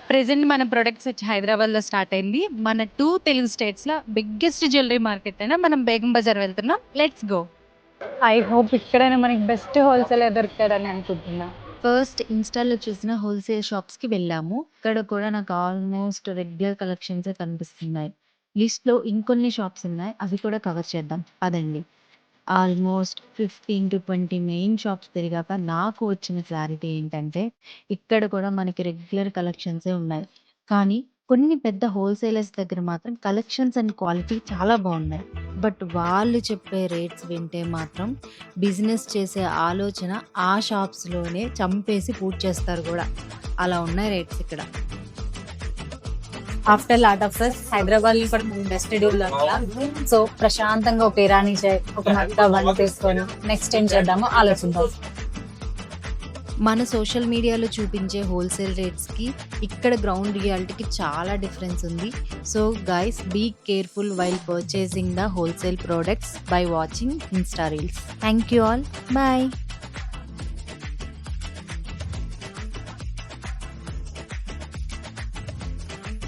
Present మన products వచ్చి హైదరాబాద్‌లో స్టార్ట్ అయింది. మన 2 తెలుగు స్టేట్స్‌లో బిగ్గెస్ట్ జ్యువెల్లరీ మార్కెట్ అయిన మనం బేగం బజార్ వెళ్తున్నాం. Let's go. ఐ హోప్ ఇక్కడైనా మనకి బెస్ట్ హోల్‌సేలర్ దొరుకుతాడని అనుకుంటున్నా. ఫస్ట్ ఇన్‌స్టాలో చూసిన హోల్‌సేల్ షాప్స్‌కి వెళ్ళాము. ఇక్కడ కూడా నాకు ఆల్మోస్ట్ రెగ్యులర్ కలెక్షన్సే కనిపిస్తున్నాయి. లిస్ట్‌లో ఇంకొన్ని షాప్స్ ఉన్నాయి. అవి కూడా కవర్ చేద్దాం పదండి. ఆల్మోస్ట్ 15-20 మెయిన్ షాప్స్ తిరిగాక నాకు వచ్చిన క్లారిటీ ఏంటంటే, ఇక్కడ కూడా మనకి రెగ్యులర్ కలెక్షన్సే ఉన్నాయి. కానీ కొన్ని పెద్ద హోల్‌సేలర్స్ దగ్గర మాత్రం కలెక్షన్స్ అండ్ క్వాలిటీ చాలా బాగున్నాయి. బట్ వాళ్ళు చెప్పే రేట్స్ వింటే మాత్రం బిజినెస్ చేసే ఆలోచన ఆ షాప్స్‌లోనే చంపేసి పూడ్చేస్తారు గూడా. అలా ఉన్నాయి రేట్స్ ఇక్కడ. ఆఫ్టర్ లాట్ ఆఫ్ సర్చ్ హైదరాబాద్‌లో కూడా మనం బెస్ట్ డీల్ దొరకలా. సో ప్రశాంతంగా ఒక ఇరానీ చాయ్, ఒక మట్కా బన్ తీసుకొని నెక్స్ట్ ఏం చేద్దామో ఆలోచిద్దాం. మన సోషల్ మీడియాలో చూపించే హోల్‌సేల్ రేట్స్‌కి, ఇక్కడ గ్రౌండ్ రియాలిటీకి చాలా డిఫరెన్స్ ఉంది. So guys be careful while purchasing the wholesale products by watching insta reels. Thank you all. By.